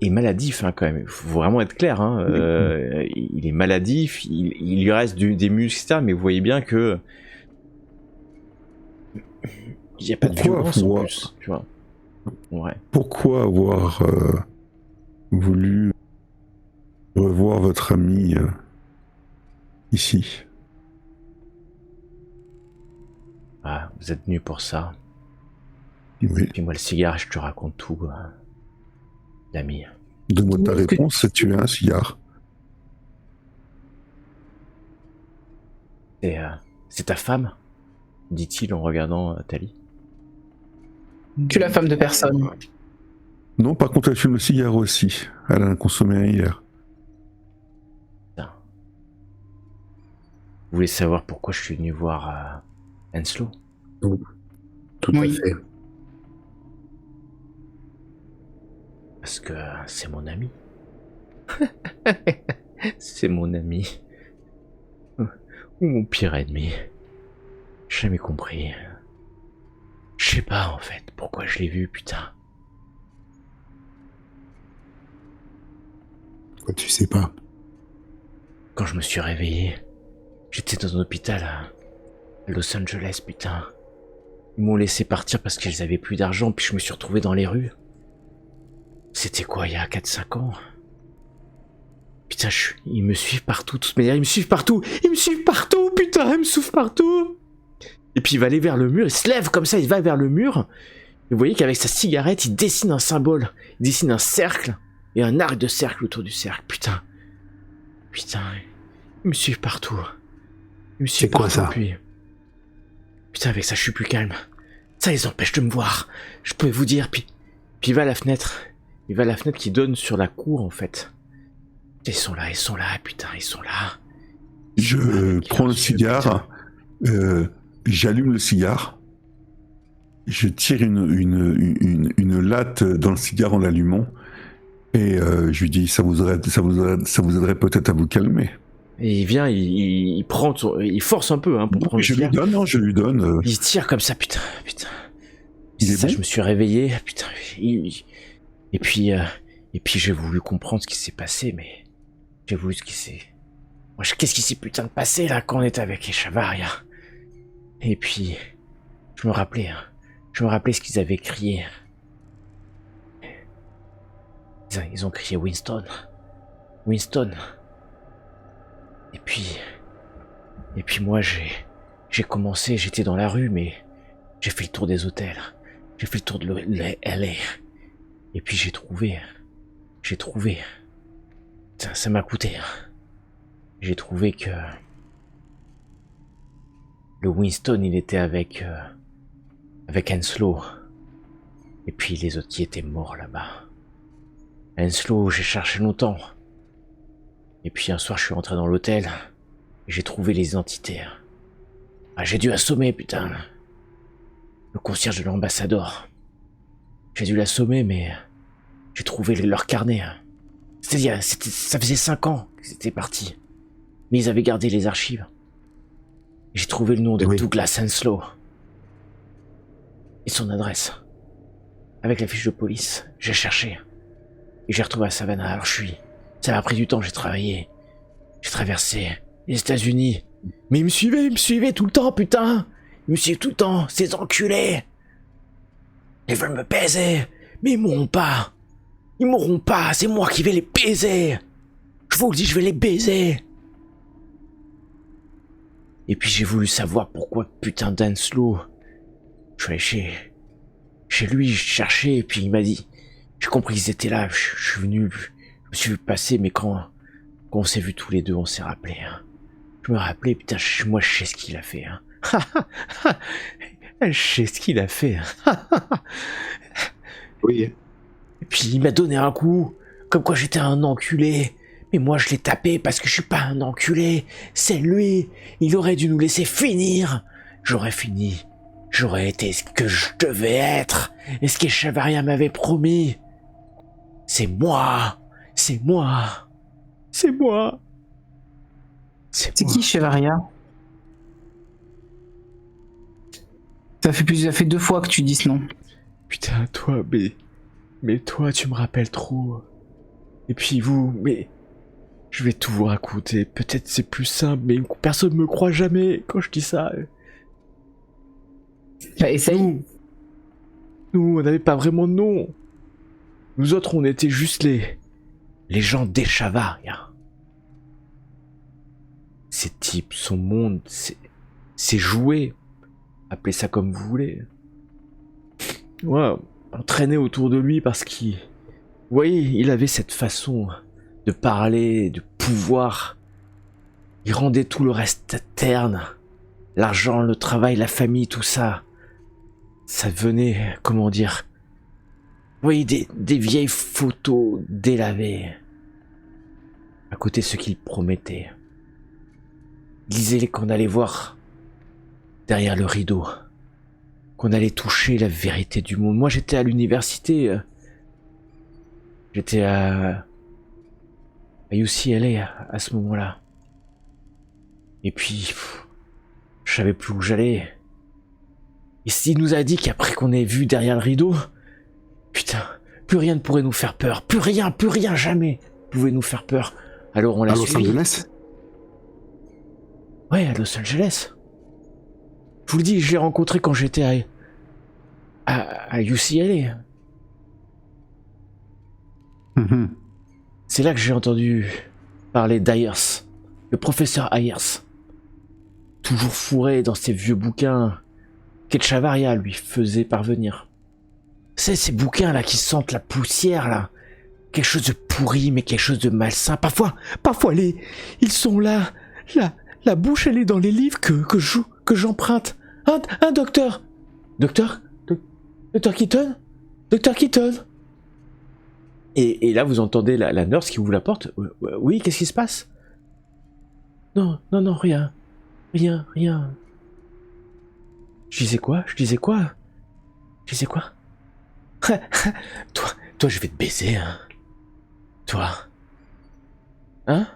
est maladif hein, quand même, il faut vraiment être clair, hein. Il est maladif, il lui reste des muscles, etc. Mais vous voyez bien que il n'y a pas de violence en plus, tu vois. Ouais. Pourquoi avoir voulu revoir votre ami ici? Ah, vous êtes venu pour ça. Oui. Puis moi le cigare, je te raconte tout, l'ami. Donne-moi ta réponse, tu es un cigare. C'est ta femme, dit-il en regardant Tali. Tu es la femme de personne. Non, par contre, elle fume le cigare aussi. Elle en a consommé un hier. Putain. Vous voulez savoir pourquoi je suis venu voir Henslow? Tout Oui. à fait. Parce que c'est mon ami. C'est mon ami. Ou mon pire ennemi. J'ai jamais compris. Je sais pas en fait pourquoi je l'ai vu, putain. Quoi, tu sais pas. Quand je me suis réveillé, j'étais dans un hôpital à Los Angeles, putain. Ils m'ont laissé partir parce qu'ils avaient plus d'argent, puis je me suis retrouvé dans les rues. C'était quoi, il y a 4-5 ans? Putain, ils me suivent partout, de toute manière, ils me suivent partout, putain, ils me suivent partout. Et puis il va aller vers le mur, il se lève comme ça, il va vers le mur. Et vous voyez qu'avec sa cigarette, il dessine un symbole, il dessine un cercle, et un arc de cercle autour du cercle, putain. Putain, ils me suivent partout. Ils me suivent C'est quoi, partout, ça? puis... Putain, avec ça, je suis plus calme. Ça les empêche de me voir, je peux vous dire, puis il va à la fenêtre. Il va à la fenêtre qui donne sur la cour, en fait. Ils sont là, putain, ils sont là. Je prends le cigare, j'allume le cigare, je tire une latte dans le cigare en l'allumant, et je lui dis, ça vous aiderait peut-être à vous calmer. Et il vient, il prend, il force un peu hein, pour prendre le cigare. Je lui donne. Il tire comme ça, putain. Il est Ça, bon. je me suis réveillé, putain. Et puis j'ai voulu comprendre ce qui s'est passé, mais j'ai voulu ce qui s'est... Qu'est-ce qui s'est putain de passé là quand on était avec les Chavaria? Et puis je me rappelais ce qu'ils avaient crié. Ils ont crié Winston. Et puis moi j'ai commencé, j'étais dans la rue, mais j'ai fait le tour des hôtels, j'ai fait le tour de LA. Et puis j'ai trouvé. Ça m'a coûté. J'ai trouvé que le Winston, il était avec Henslow. Et puis les autres qui étaient morts là-bas. Henslow, j'ai cherché longtemps. Et puis un soir, je suis rentré dans l'hôtel et j'ai trouvé les identités. Ah, j'ai dû assommer, putain, le concierge de l'ambassadeur. J'ai dû l'assommer, mais j'ai trouvé leur carnet. Ça faisait 5 ans qu'ils étaient partis. Mais ils avaient gardé les archives. J'ai trouvé le nom de Douglas Henslow. Et son adresse. Avec la fiche de police, j'ai cherché. Et j'ai retrouvé à Savannah. Alors ça m'a pris du temps, j'ai travaillé. J'ai traversé les États-Unis. Mais ils me suivaient tout le temps, putain. Ils me suivent tout le temps, ces enculés. Ils veulent me baiser. Mais ils mourront pas. C'est moi qui vais les baiser. Je vous le dis, je vais les baiser. Et puis j'ai voulu savoir pourquoi putain d'Henslow. Je suis allé chez lui, je cherchais, et puis il m'a dit. J'ai compris qu'ils étaient là, je suis venu, je me suis vu passer, mais quand on s'est vus tous les deux, on s'est rappelé. Hein. Je me rappelais, putain, moi je sais ce qu'il a fait. Hein. Je sais ce qu'il a fait. Oui. Et puis il m'a donné un coup, comme quoi j'étais un enculé. Mais moi je l'ai tapé parce que je suis pas un enculé. C'est lui. Il aurait dû nous laisser finir. J'aurais fini. J'aurais été ce que je devais être. Et ce qu'Echevarria m'avait promis. C'est moi. C'est moi. C'est moi. C'est qui Chevaria? Ça fait 2 fois que tu dis ce nom. Putain, toi, mais toi, tu me rappelles trop. Et puis vous, mais je vais tout vous raconter. Peut-être c'est plus simple, mais personne me croit jamais quand je dis ça. Bah, essaye. Nous, on n'avait pas vraiment de nom. Nous autres, on était juste les gens d'Echevarria. Ces types, son monde, c'est joué. Appelez ça comme vous voulez. Ouais, on traînait autour de lui parce qu'il... Vous voyez, il avait cette façon de parler, de pouvoir. Il rendait tout le reste terne. L'argent, le travail, la famille, tout ça. Ça venait, comment dire... Vous voyez, des vieilles photos délavées. À côté de ce qu'il promettait. Il disait qu'on allait voir derrière le rideau. Qu'on allait toucher la vérité du monde. Moi, j'étais à l'université. J'étais à UCLA à ce moment-là. Et puis, je savais plus où j'allais. Et il nous a dit qu'après qu'on ait vu derrière le rideau, putain, plus rien ne pourrait nous faire peur. Plus rien, jamais pouvait nous faire peur. Alors on l'a suivi. À Los Angeles? Ouais, à Los Angeles. Je vous le dis, je l'ai rencontré quand j'étais à UCLA. C'est là que j'ai entendu parler d'Ayers, le professeur Ayers. Toujours fourré dans ses vieux bouquins qu'Echevarria lui faisait parvenir. C'est ces bouquins là qui sentent la poussière là. Quelque chose de pourri mais quelque chose de malsain. Parfois ils sont là. La bouche elle est dans les livres que j'emprunte. Un docteur. Docteur Keaton? Docteur Keaton? Et là, vous entendez la nurse qui ouvre la porte. Oui, qu'est-ce qui se passe? Non, rien. Rien. Je disais quoi? Toi, je vais te baiser, hein. Toi. Hein?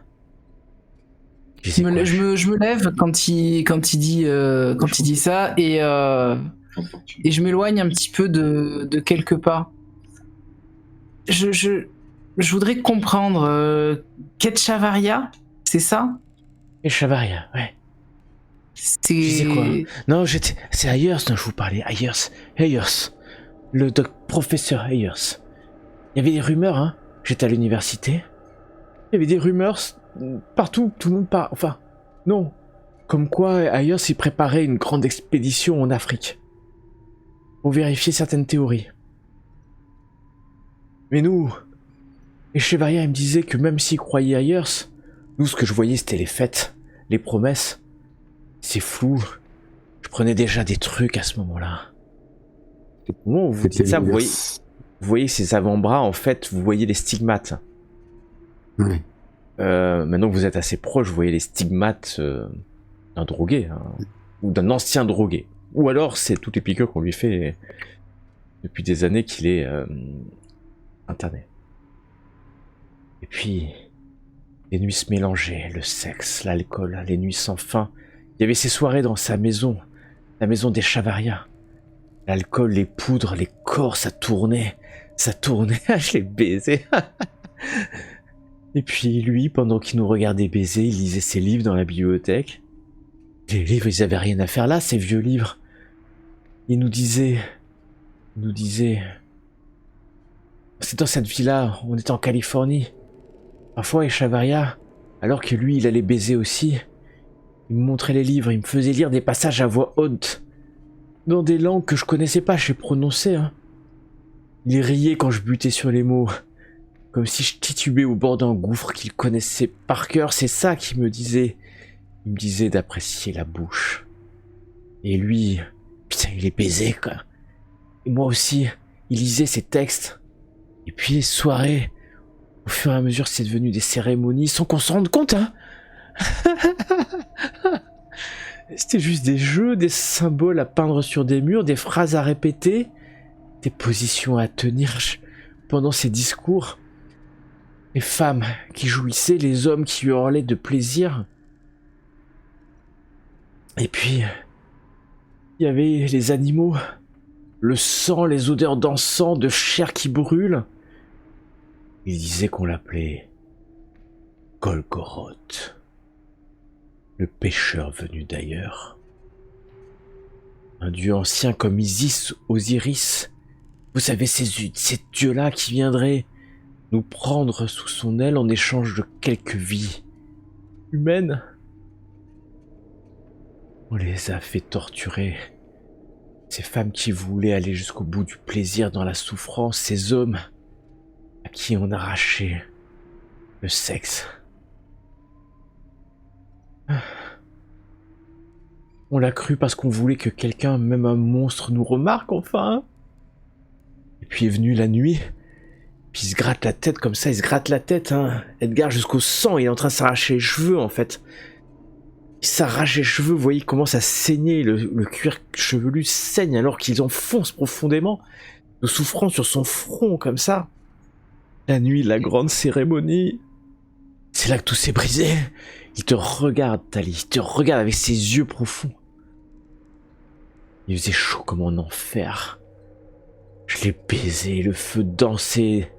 Je me lève quand il dit ça et je m'éloigne un petit peu de quelques pas. Je voudrais comprendre qu'Echevarria, c'est ça? Echevarria, ouais. C'est... Je disais quoi? Non, c'est Ayers dont je vous parlais. Ayers. Le professeur Ayers. Il y avait des rumeurs, hein. J'étais à l'université. Il y avait des rumeurs partout, tout le monde parle. Enfin, non. Comme quoi, Ayers il préparait une grande expédition en Afrique. Pour vérifier certaines théories. Mais nous, Echevarria il me disait que même s'il croyait Ayers, nous ce que je voyais c'était les fêtes, les promesses. C'est flou. Je prenais déjà des trucs à ce moment-là. Au moment où vous dites ça, vous voyez ses avant-bras, en fait, vous voyez les stigmates. Oui. Maintenant que vous êtes assez proche, vous voyez les stigmates d'un drogué, hein, ou d'un ancien drogué. Ou alors c'est toutes les piqûres qu'on lui fait depuis des années qu'il est interné. Et puis, les nuits se mélangeaient, le sexe, l'alcool, les nuits sans fin. Il y avait ces soirées dans sa maison, la maison d'Echevarria. L'alcool, les poudres, les corps, ça tournait. Je l'ai baisé. Et puis lui, pendant qu'il nous regardait baiser, il lisait ses livres dans la bibliothèque. Les livres, ils avaient rien à faire là, ces vieux livres. Il nous disait... C'est dans cette vie-là, on était en Californie. Parfois, Echevarria, alors que lui, il allait baiser aussi, il me montrait les livres, il me faisait lire des passages à voix haute, dans des langues que je connaissais pas, je les prononçais, hein. Il riait quand je butais sur les mots, comme si je titubais au bord d'un gouffre qu'il connaissait par cœur, c'est ça qu'il me disait. Il me disait d'apprécier la bouche. Et lui, putain, il est baisé, quoi. Et moi aussi, il lisait ses textes. Et puis les soirées, au fur et à mesure, c'est devenu des cérémonies sans qu'on s'en rende compte, hein. C'était juste des jeux, des symboles à peindre sur des murs, des phrases à répéter, des positions à tenir pendant ses discours. Les femmes qui jouissaient, les hommes qui hurlaient de plaisir. Et puis, il y avait les animaux, le sang, les odeurs d'encens, de chair qui brûle. Il disait qu'on l'appelait Golgoroth, le pêcheur venu d'ailleurs. Un dieu ancien comme Isis, Osiris. Vous savez, ces dieux-là qui viendraient nous prendre sous son aile en échange de quelques vies humaines. On les a fait torturer. Ces femmes qui voulaient aller jusqu'au bout du plaisir dans la souffrance, ces hommes à qui on arrachait le sexe. On l'a cru parce qu'on voulait que quelqu'un, même un monstre, nous remarque enfin. Et puis est venue la nuit, puis il se gratte la tête comme ça, il se gratte la tête, hein. Edgar jusqu'au sang, il est en train de s'arracher les cheveux en fait. Il s'arrache les cheveux, vous voyez, il commence à saigner, le cuir chevelu saigne alors qu'il enfonce profondément, de souffrance sur son front comme ça. La nuit, la grande cérémonie, c'est là que tout s'est brisé. Il te regarde, Tali, il te regarde avec ses yeux profonds. Il faisait chaud comme en enfer. Je l'ai baisé, le feu dansait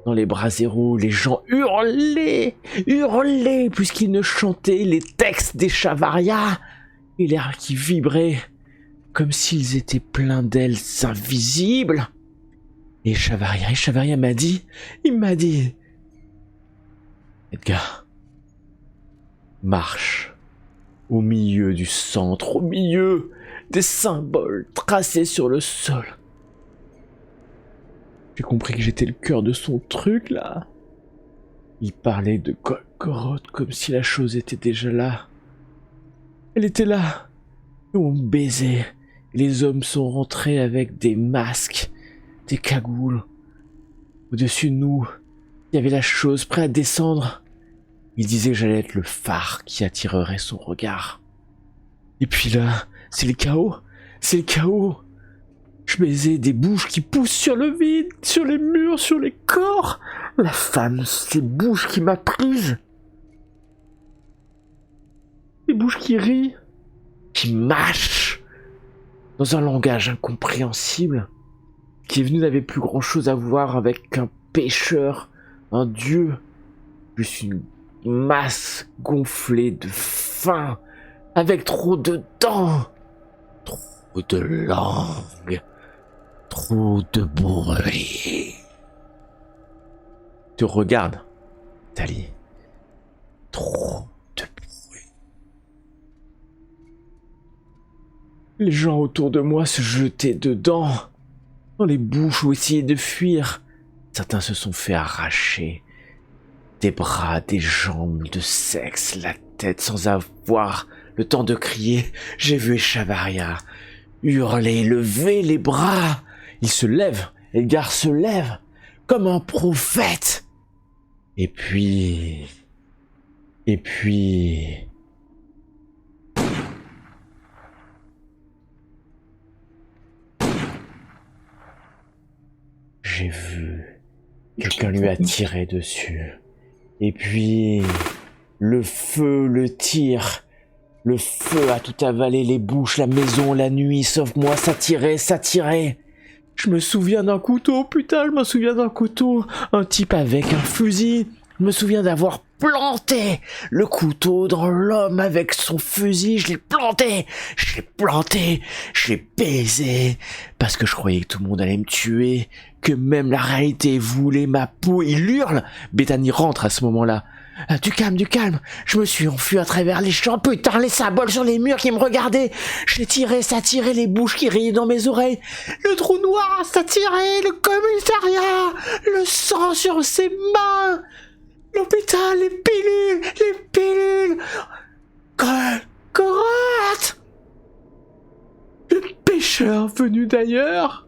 dans les braseros, les gens hurlaient puisqu'ils ne chantaient les textes des Chavaria, et l'air qui vibrait comme s'ils étaient pleins d'ailes invisibles. Et Chavaria m'a dit, Edgar, marche au milieu du centre, au milieu des symboles tracés sur le sol. J'ai compris que j'étais le cœur de son truc, là. Il parlait de Golgoroth comme si la chose était déjà là. Elle était là. Et on baisait. Les hommes sont rentrés avec des masques, des cagoules. Au-dessus de nous, il y avait la chose prête à descendre. Il disait que j'allais être le phare qui attirerait son regard. Et puis là, c'est le chaos. C'est le chaos. Je baisais des bouches qui poussent sur le vide, sur les murs, sur les corps. La femme, ces bouches qui m'a prise. Les bouches qui rient, qui mâchent, dans un langage incompréhensible. Qui est venu n'avait plus grand chose à voir avec un pêcheur, un dieu. Juste une masse gonflée de faim, avec trop de dents, trop de langue. Trop de bruit. Te regarde, Tali. Trop de bruit. Les gens autour de moi se jetaient dedans, dans les bouches ou essayaient de fuir. Certains se sont fait arracher des bras, des jambes, de sexe, la tête, sans avoir le temps de crier. J'ai vu Chavaria hurler, lever les bras. Il se lève, Edgar se lève, comme un prophète. Et puis... J'ai vu quelqu'un lui a tiré dessus. Et puis... le feu, le tir... Le feu a tout avalé, les bouches, la maison, la nuit, sauf moi, ça tirait. Je me souviens d'un couteau, putain, je me souviens d'un couteau. Un type avec un fusil. Je me souviens d'avoir planté le couteau dans l'homme avec son fusil. Je l'ai planté, je l'ai baisé. Parce que je croyais que tout le monde allait me tuer, que même la réalité voulait ma peau. Il hurle. Bethany rentre à ce moment-là. Du calme, je me suis enfui à travers les champs, putain, les symboles sur les murs qui me regardaient, j'ai tiré, ça tirait, les bouches qui riaient dans mes oreilles, le trou noir, ça tirait, le commissariat, le sang sur ses mains, l'hôpital, les pilules, Golgoroth. pêcheur venu d'ailleurs.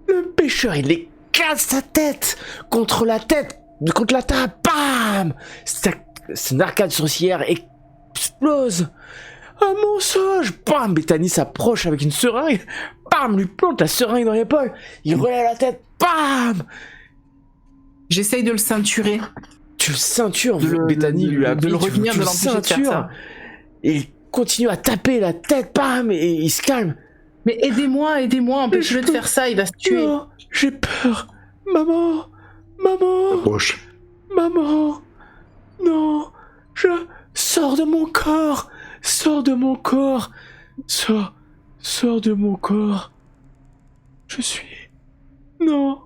Le pêcheur, il éclate sa tête contre la table. Bam! Son arcade sourcilière explose. Un mensonge! Bam! Bethany s'approche avec une seringue. Bam! Lui plante la seringue dans l'épaule. Il relève la tête. Bam! J'essaye de le ceinturer. Tu le ceintures, Bethany lui a de le retenir, de l'empêcher de faire ça. Et il continue à taper la tête, bam, et il se calme. Mais aidez-moi, empêchez-le de faire ça, il va se tuer. Non, j'ai peur. Maman, Approche. maman, non, je sors de mon corps, sors de mon corps, sors de mon corps. Je suis... Non.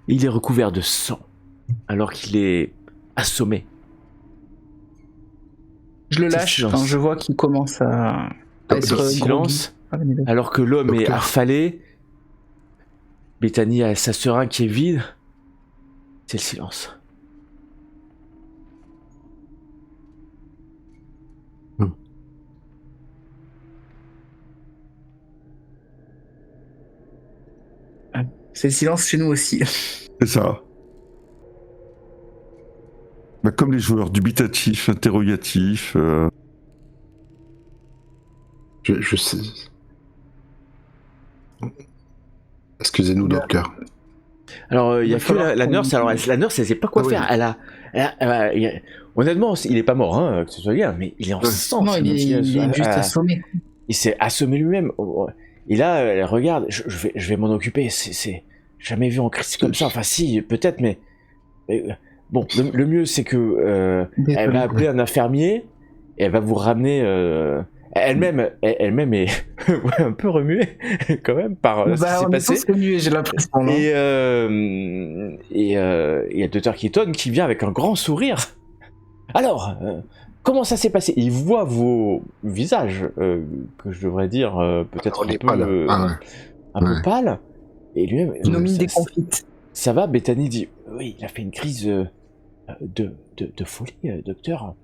Il est recouvert de sang, alors qu'il est assommé. Je le lâche quand je vois qu'il commence à être silence, alors que l'homme est affalé. Bethany a sa seringue qui est vide. C'est le silence. C'est le silence chez nous aussi. C'est ça. Bah, comme les joueurs, dubitatif, interrogatif. Je sais. Excusez-nous, docteur. Alors, il y a que la nurse. Alors, la nurse, elle sait pas quoi faire. Honnêtement, il est pas mort, hein, que ce soit bien, mais il est en sang. Non, il est juste assommé. Il s'est assommé lui-même. Et là, elle regarde. Je vais m'en occuper. C'est jamais vu en crise comme ça. Enfin, si, peut-être, mais bon, le mieux, c'est que elle va appeler un infirmier et elle va vous ramener. Elle-même est un peu remuée quand même par ce qui s'est passé. Remuée, j'ai l'impression. Et il y a le docteur Keaton qui vient avec un grand sourire. Alors, comment ça s'est passé? Il voit vos visages, que je devrais dire peut-être un peu pâle. Et lui-même, nos mines déconfites. Ça va? Bethany dit, oui, il a fait une crise de folie, docteur.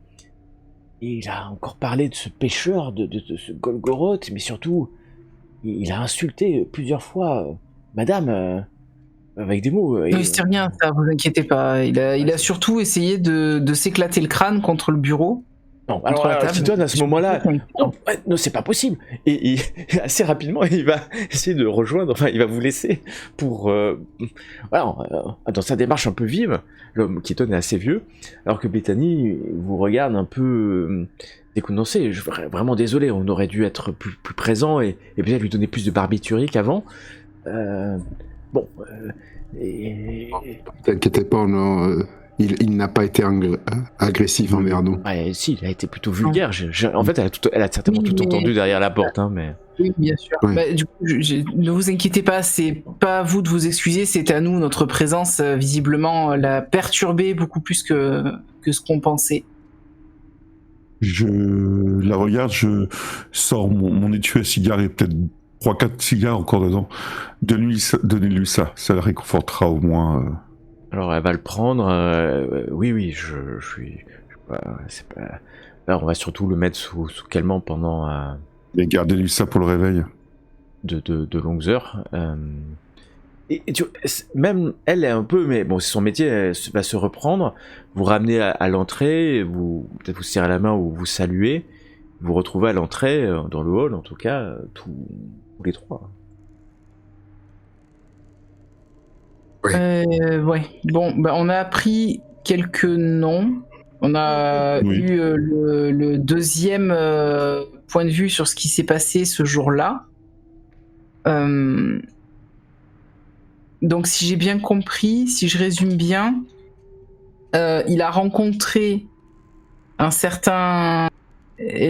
Et il a encore parlé de ce pêcheur, de ce Golgoroth, mais surtout, il a insulté plusieurs fois Madame avec des mots. Non, c'est rien, ça, vous inquiétez pas. Il a surtout essayé de s'éclater le crâne contre le bureau. Non, alors Keaton, à ce moment-là, non, c'est pas possible. Et assez rapidement, il va essayer de rejoindre, enfin, il va vous laisser pour... voilà, dans sa démarche un peu vive, l'homme Keaton est assez vieux, alors que Bethany vous regarde un peu décontenancé. Vraiment désolé, on aurait dû être plus présent et peut-être lui donner plus de barbiturique avant. Bon... T'inquiétez pas, il n'a pas été agressif envers nous. Ouais, si, il a été plutôt vulgaire. En fait, elle a certainement tout entendu derrière la porte. Hein, mais... Oui, bien sûr. Ouais. Bah, du coup, ne vous inquiétez pas, c'est pas à vous de vous excuser, c'est à nous. Notre présence, visiblement, l'a perturbé beaucoup plus que ce qu'on pensait. Je la regarde, je sors mon étui à cigare et peut-être 3-4 cigares encore dedans. Donnez-lui ça la réconfortera au moins. Alors elle va le prendre. Oui, je suis. C'est pas. Là, on va surtout le mettre sous calmant pendant. Et gardez-lui ça pour le réveil. De longues heures. Et même elle est un peu, mais bon, c'est son métier, elle va se reprendre. Vous ramenez à l'entrée, peut-être vous serrez la main ou vous saluez. Vous retrouvez à l'entrée, dans le hall en tout cas, tous les trois. Ouais. Bon, bah, on a appris quelques noms. On a eu le deuxième point de vue sur ce qui s'est passé ce jour-là. Donc, si j'ai bien compris, si je résume bien, il a rencontré un certain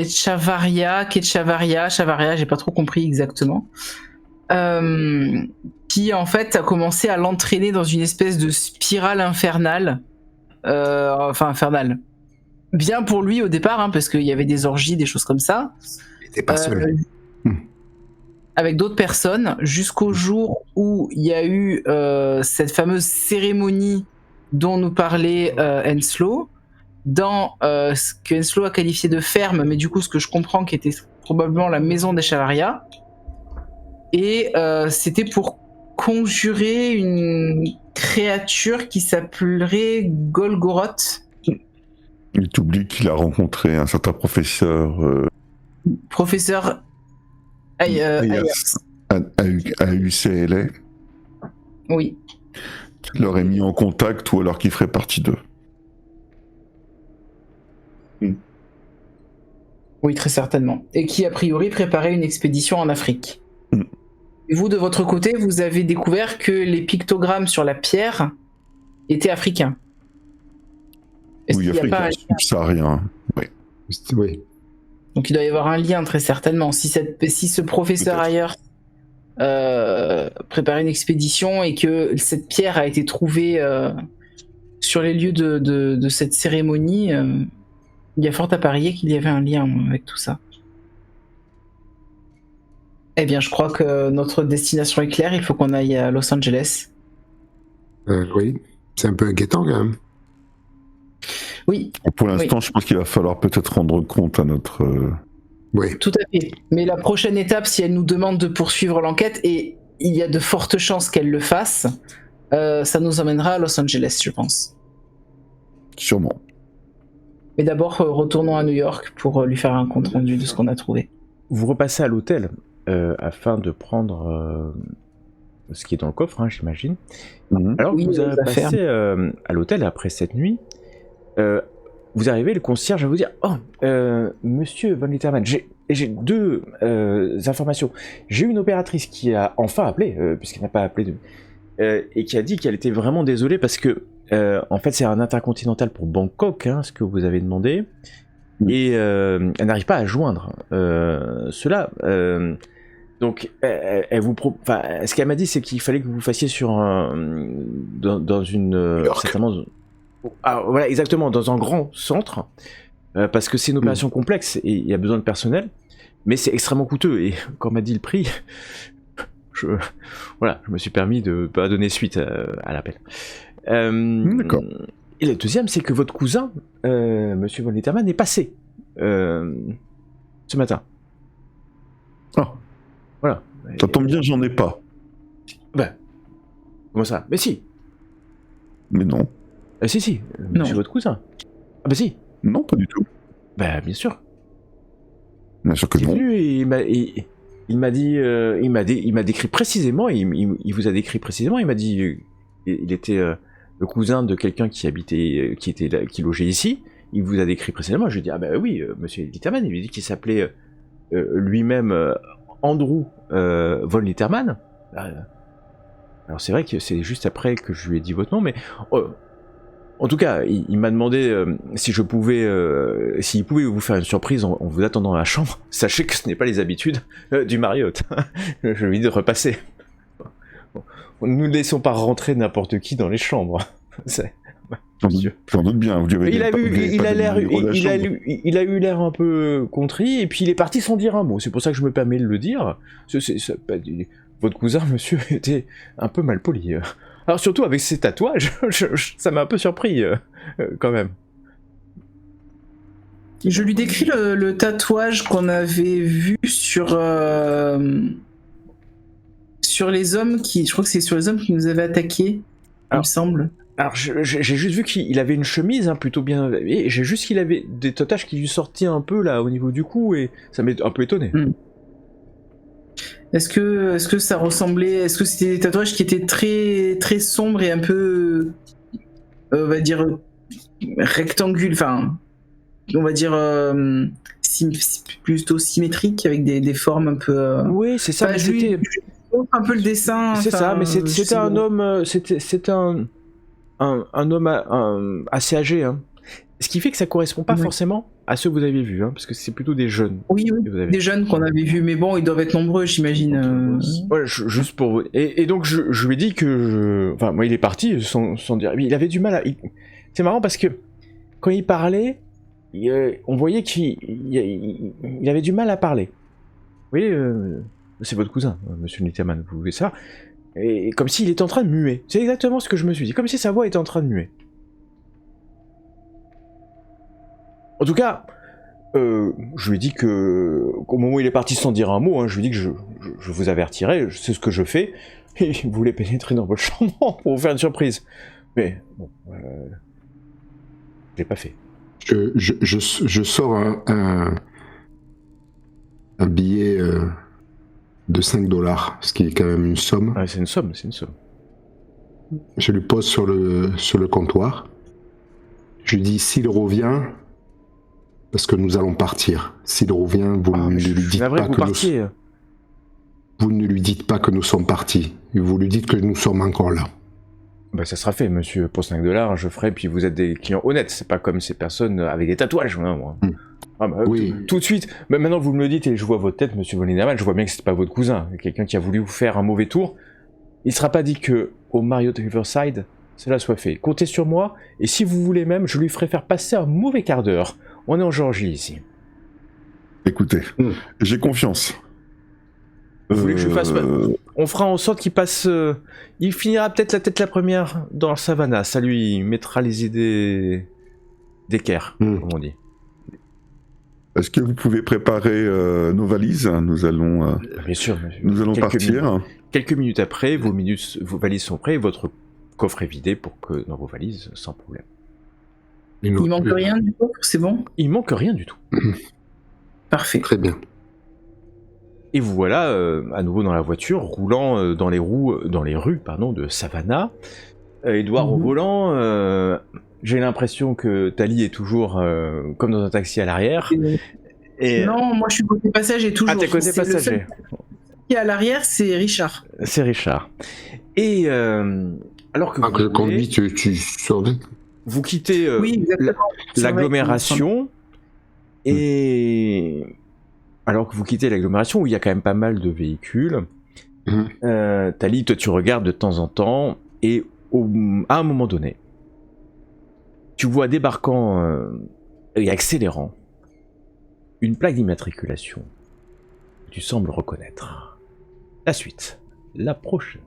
Chavaria, j'ai pas trop compris exactement. Qui en fait a commencé à l'entraîner dans une espèce de spirale infernale. Infernale. Bien pour lui au départ, hein, parce qu'il y avait des orgies, des choses comme ça. Il était pas seul. Avec d'autres personnes, jusqu'au jour où il y a eu cette fameuse cérémonie dont nous parlait Henslow, dans ce que Henslow a qualifié de ferme, mais du coup ce que je comprends qui était probablement la maison des Chalaria. Et c'était pour conjurer une créature qui s'appellerait Golgoroth. Il t'oublie qu'il a rencontré un certain professeur Professeur à UCLA. Oui. Qui l'aurait mis en contact ou alors qu'il ferait partie d'eux. Oui, très certainement. Et qui, a priori, préparait une expédition en Afrique. Et vous, de votre côté, vous avez découvert que les pictogrammes sur la pierre étaient africains. Est-ce Oui, qu'il y a africain, pas un lien subsaharien. Oui. Oui. Donc il doit y avoir un lien, très certainement. Si ce professeur ailleurs préparait une expédition et que cette pierre a été trouvée sur les lieux de cette cérémonie, il y a fort à parier qu'il y avait un lien avec tout ça. Eh bien, je crois que notre destination est claire. Il faut qu'on aille à Los Angeles. Oui, c'est un peu inquiétant quand même. Oui. Pour l'instant, je pense qu'il va falloir peut-être rendre compte à notre... Oui. Tout à fait. Mais la prochaine étape, si elle nous demande de poursuivre l'enquête, et il y a de fortes chances qu'elle le fasse, ça nous emmènera à Los Angeles, je pense. Sûrement. Mais d'abord, retournons à New York pour lui faire un compte rendu de ce qu'on a trouvé. Vous repassez à l'hôtel afin de prendre ce qui est dans le coffre, hein, j'imagine. Alors Oui, que vous avez passé à l'hôtel après cette nuit, vous arrivez, le concierge va vous dire « Oh, monsieur Von Litterman, j'ai deux informations. J'ai eu une opératrice qui a enfin appelé, puisqu'elle n'a pas appelé, et qui a dit qu'elle était vraiment désolée parce que, en fait, c'est un intercontinental pour Bangkok, hein, ce que vous avez demandé, et elle n'arrive pas à joindre cela. Donc, ce qu'elle m'a dit, c'est qu'il fallait que vous fassiez sur dans une certainement. Ah, voilà, exactement, dans un grand centre, parce que c'est une opération complexe et il y a besoin de personnel, mais c'est extrêmement coûteux. Et quand on m'a dit le prix, je me suis permis de pas donner suite à l'appel. D'accord. Et le deuxième, c'est que votre cousin, monsieur Von Litterman, est passé ce matin. Ah. Voilà. Ça tombe bien, j'en ai pas. Ben, comment ça? Mais si. Mais non. Si, monsieur votre cousin. Ah bah si. Non, pas du tout. Bah bien sûr. Bien sûr que non. Venu et il m'a décrit précisément, il vous a décrit précisément, il m'a dit il était le cousin de quelqu'un qui habitait, qui logeait ici, il vous a décrit précisément, je lui ai dit ah bah oui, monsieur Litterman, il lui a dit qu'il s'appelait lui-même Andrew Von Litterman. Alors c'est vrai que c'est juste après que je lui ai dit votre nom, mais en tout cas, il m'a demandé si je pouvais, s'il pouvait vous faire une surprise en vous attendant dans la chambre. Sachez que ce n'est pas les habitudes du Marriott. Je lui ai dit de repasser. Nous ne laissons pas rentrer n'importe qui dans les chambres. J'en doute bien. Il a eu l'air un peu contrit et puis il est parti sans dire un mot. C'est pour ça que je me permets de le dire. Votre cousin, monsieur, était un peu mal poli. Alors surtout avec ces tatouages, ça m'a un peu surpris quand même. Je lui décris le tatouage qu'on avait vu sur les hommes je crois que c'est sur les hommes qui nous avaient attaqués, il me semble. Alors j'ai juste vu qu'il avait une chemise plutôt bien, et j'ai juste qu'il avait des tatouages qui lui sortaient un peu là au niveau du cou et ça m'a un peu étonné. Est-ce que ça ressemblait, est-ce que c'était des tatouages qui étaient très très sombres et un peu on va dire rectangulaires, enfin on va dire plutôt symétriques avec des formes un peu oui c'est ça, c'était un peu le dessin, c'est ça, mais c'était un homme, c'était un homme assez âgé, hein. Ce qui fait que ça correspond pas forcément à ceux que vous avez vus, hein, parce que c'est plutôt des jeunes. Oui, des jeunes qu'on avait vus, mais bon, ils doivent être nombreux, j'imagine. Voilà, juste pour vous. Et donc je lui ai dit que, enfin, moi il est parti sans dire. Il avait du mal à. C'est marrant parce que quand il parlait, on voyait qu'il avait du mal à parler. Vous voyez, c'est votre cousin, monsieur Litterman, vous voulez ça? Et comme s'il était en train de muer. C'est exactement ce que je me suis dit, comme si sa voix était en train de muer. En tout cas, je lui ai dit qu'au moment où il est parti sans dire un mot, hein, je lui ai dit que je vous avertirais, c'est ce que je fais, et il voulait pénétrer dans votre chambre pour vous faire une surprise. Mais bon, je l'ai pas fait. Je sors un billet de 5 $, ce qui est quand même une somme. Ouais, c'est une somme. Je lui pose sur le comptoir. Je lui dis, s'il revient, parce que nous allons partir. S'il revient, vous ne lui dites pas que vous ne lui dites pas que nous sommes partis. Vous lui dites que nous sommes encore là. Bah ça sera fait, monsieur. Pour 5 $, je ferai, puis vous êtes des clients honnêtes. C'est pas comme ces personnes avec des tatouages, hein, moi. Ah bah, Oui. tout de suite. Mais maintenant que vous me le dites et je vois votre tête, monsieur Von Lindemann, je vois bien que c'était pas votre cousin. Quelqu'un qui a voulu vous faire un mauvais tour. Il sera pas dit que au Marriott Riverside, cela soit fait. Comptez sur moi, et si vous voulez même, je lui ferai faire passer un mauvais quart d'heure. On est en Géorgie ici. Écoutez, j'ai confiance. Vous voulez que je lui fasse... On fera en sorte qu'il passe... il finira peut-être la tête la première dans la savannah. Ça lui mettra les idées d'équerre, comme on dit. Est-ce que vous pouvez préparer nos valises? Nous allons, bien sûr, nous allons partir. Quelques minutes après, vos valises sont prêtes et votre coffre est vidé pour que dans vos valises, sans problème. Il manque rien du coffre, c'est bon? Il manque rien du tout. Parfait. Très bien. Et vous voilà à nouveau dans la voiture, roulant dans les rues de Savannah. Edouard au volant. J'ai l'impression que Tali est toujours comme dans un taxi à l'arrière. Et... Non, moi je suis côté passager toujours. Ah, t'es côté passager. Qui est à l'arrière, c'est Richard. C'est Richard. Et alors que je conduis, tu surveilles. Vous quittez l'agglomération et alors que vous quittez l'agglomération où il y a quand même pas mal de véhicules, Tali, toi tu regardes de temps en temps et à un moment donné, tu vois débarquant et accélérant une plaque d'immatriculation que tu sembles reconnaître. La suite, la prochaine.